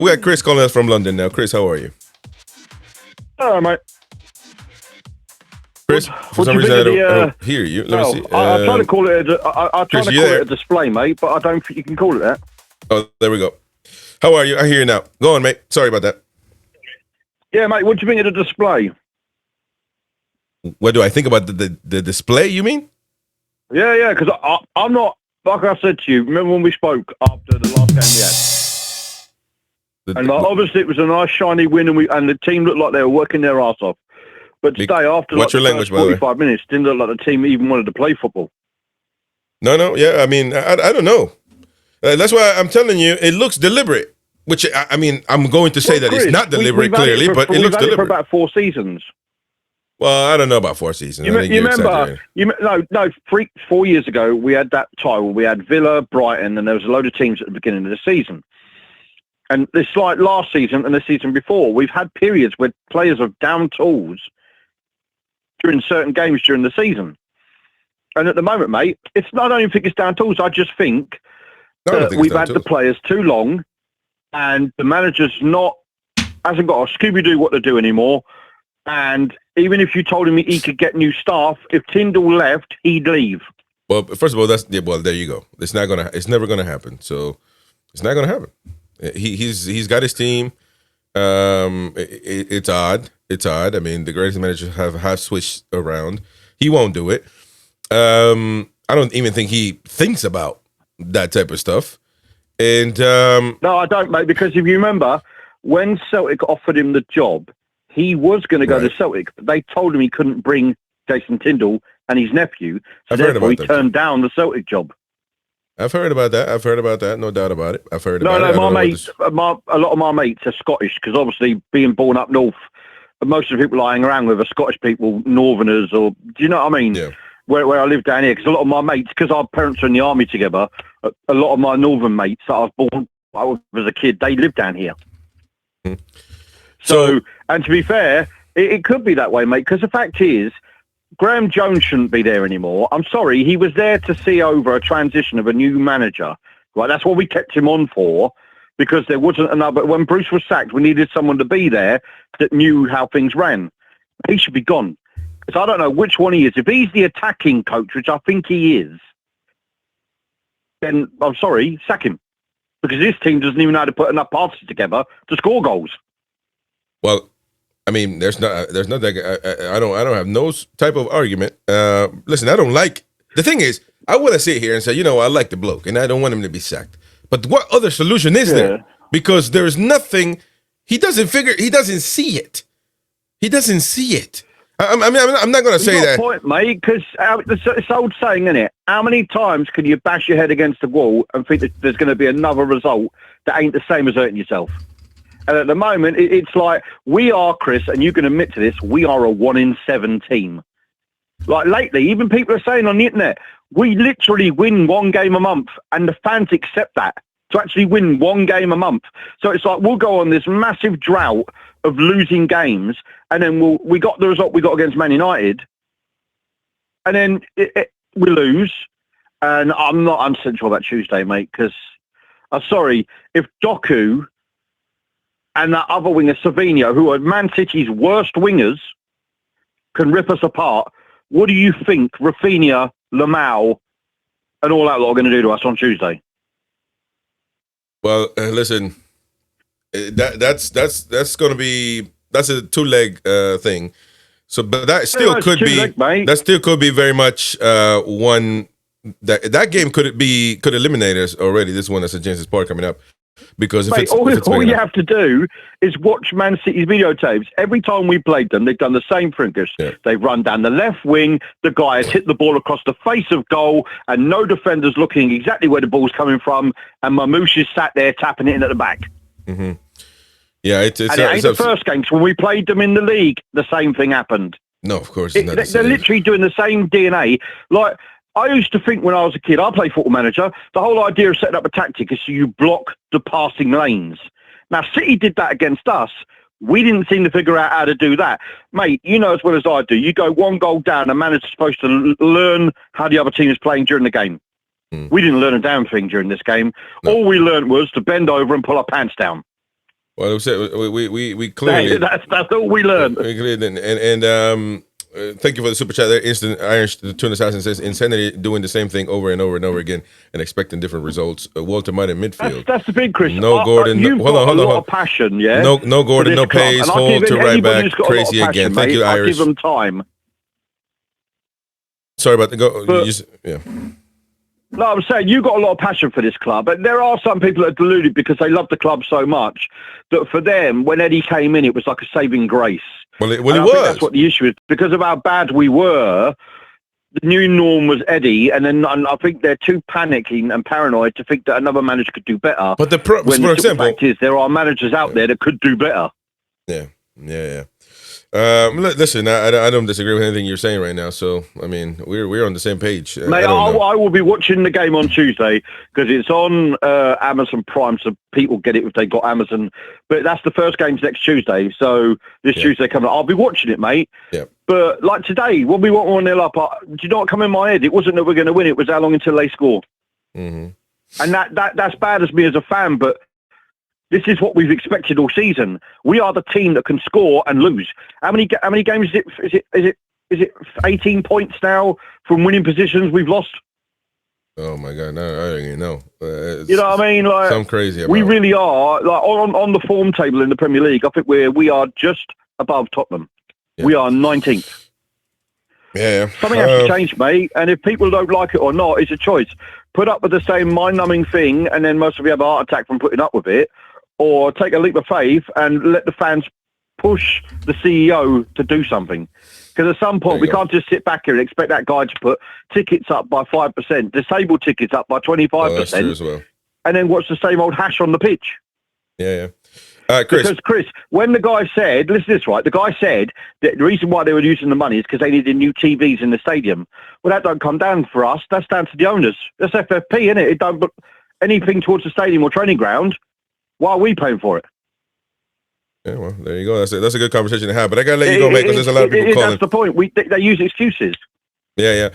We got Chris calling us from London now. Chris, how are you? Hello, mate. Chris, for some reason I don't hear you. Let me see. I try to call it. I try to call it a display, mate, but I don't think you can call it that. Oh, there we go. How are you? I hear you now. Go on, mate. Sorry about that. Yeah, mate. What do you think of the display? What do I think about the display? You mean? Yeah. Because I'm not. Like I said to you, remember when we spoke after the last game we had? Obviously it was a nice shiny win, and the team looked like they were working their ass off. But today, after what's your language, 45 minutes, didn't look like the team even wanted to play football. No. Yeah, I mean, I don't know. That's why I'm telling you, it looks deliberate. Which I mean, I'm going to say that Chris, it's not deliberate clearly, but it looks deliberate. For about 4 seasons. Well, I don't know about 4 seasons. You remember? 4 years ago, we had that title. We had Villa, Brighton, and there was a load of teams at the beginning of the season. And this like last season and the season before, we've had periods where players have down tools during certain games during the season. And at the moment, mate, I don't even think it's down tools. I just think that we've had the players too long, and the manager's hasn't got a Scooby-Doo what to do anymore. And even if you told him he could get new staff, if Tyndall left, he'd leave. Well, first of all, there you go. It's never gonna happen. So it's not gonna happen. He's got his team. It's odd. It's odd. I mean, the greatest managers have switched around. He won't do it. I don't even think he thinks about that type of stuff. And no, I don't, mate. Because if you remember, when Celtic offered him the job, he was going to go to Celtic, but they told him he couldn't bring Jason Tyndall and his nephew, so therefore he turned down the Celtic job. I've heard about that. No doubt about it. I've heard about it. No, my mates, a lot of my mates are Scottish because obviously being born up north, most of the people I hang around with are Scottish people, Northerners, or do you know what I mean? Yeah. Where I live down here, because a lot of my mates, because our parents are in the army together, a lot of my Northern mates that I was born as a kid, they live down here. Mm-hmm. So, and to be fair, it could be that way, mate, because the fact is, Graham Jones shouldn't be there anymore. I'm sorry, he was there to see over a transition of a new manager. Right, that's what we kept him on for, because there wasn't another. When Bruce was sacked, we needed someone to be there that knew how things ran. He should be gone. Because I don't know which one he is. If he's the attacking coach, which I think he is, then I'm sorry, sack him. Because this team doesn't even know how to put enough passes together to score goals. Well, I mean, there's nothing. I don't have no type of argument. Listen, I don't like. The thing is, I want to sit here and say, I like the bloke, and I don't want him to be sacked. But what other solution is there? Because there's nothing. He doesn't see it. He doesn't see it. I'm not going to say that. Point, mate, because it's old saying, isn't it? How many times can you bash your head against the wall and think that there's going to be another result that ain't the same as hurting yourself? And at the moment, it's like, we are, Chris, and you can admit to this, we are a 1 in 7 team. Like lately, even people are saying on the internet, we literally win 1 game a month, and the fans accept that, to actually win 1 game a month. So it's like, we'll go on this massive drought of losing games, and then we got the result we got against Man United, and then we lose. And I'm not uncensored about Tuesday, mate, because I'm sorry, if Doku and that other winger, Savinho, who are Man City's worst wingers, can rip us apart, what do you think Rafinha, Lamau, and all that lot are going to do to us on Tuesday? Well, listen, that's going to be a 2-leg thing. So, but that still could be very much one that game could eliminate us already. This one that's at James's Park coming up. Because all you have to do is watch Man City's videotapes. Every time we played them, they've done the same frinkers. Yeah. They've run down the left wing, the guy has hit the ball across the face of goal, and no defender's looking exactly where the ball's coming from, and Mamouche is sat there tapping it in at the back. Mm-hmm. Yeah, it ain't the first game. So when we played them in the league, the same thing happened. No, of course. They're literally doing the same DNA. Like, I used to think when I was a kid, I played Football Manager, the whole idea of setting up a tactic is so you block the passing lanes. Now, City did that against us. We didn't seem to figure out how to do that. Mate, you know as well as I do, you go 1 goal down, a manager's supposed to learn how the other team is playing during the game. We didn't learn a damn thing during this game. No. All we learned was to bend over and pull our pants down. Well, we clearly that's all we learned. We clearly didn't. And thank you for the super chat there. Instant Iron the Toon Assassin says insanity doing the same thing over and over and over again and expecting different results. Walter Might in midfield. That's the big Chris. No Gordon. You've got a lot of passion, yeah. No Gordon. No Pace. Hold to right back. Crazy again. Thank you, Irish. Give them time. Sorry about the go. Yeah. No, I'm saying you've got a lot of passion for this club, but there are some people that are deluded because they love the club so much that for them, when Eddie came in, it was like a saving grace. Well, it was. That's what the issue is. Because of how bad we were, the new norm was Eddie, and then I think they're too panicking and paranoid to think that another manager could do better. But for example, fact is there are managers out there that could do better. Yeah. Listen, I don't disagree with anything you're saying right now. So I mean, we're on the same page. Mate, I will be watching the game on Tuesday because it's on Amazon Prime, so people get it if they got Amazon. But that's the first game's next Tuesday, so this Tuesday coming up, I'll be watching it, mate. Yeah. But like today, when we went 1-0 up, do you know what come in my head? It wasn't that we're going to win; it was how long until they score. Mm-hmm. And that's bad as me as a fan, but. This is what we've expected all season. We are the team that can score and lose. How many games is it 18 points now from winning positions we've lost? Oh my God, no, I don't even know. You know what I mean? Like something crazy. We really are like on the form table in the Premier League. I think we are just above Tottenham. Yeah. We are 19th. Yeah. Something has to change, mate. And if people don't like it or not, it's a choice. Put up with the same mind-numbing thing, and then most of you have a heart attack from putting up with it. Or take a leap of faith and let the fans push the CEO to do something. Because at some point, we can't just sit back here and expect that guy to put tickets up by 5%, disabled tickets up by 25%, that's true as well. And then watch the same old hash on the pitch. Yeah. Chris. Because, Chris, when the guy said, listen to this, right? The guy said that the reason why they were using the money is because they needed new TVs in the stadium. Well, that don't come down for us. That's down to the owners. That's FFP, isn't it? It don't put anything towards the stadium or training ground. Why are we paying for it? Yeah, well, there you go. That's a good conversation to have. But I got to let you go, mate, because there's a lot of people calling. That's the point. They use excuses. Yeah.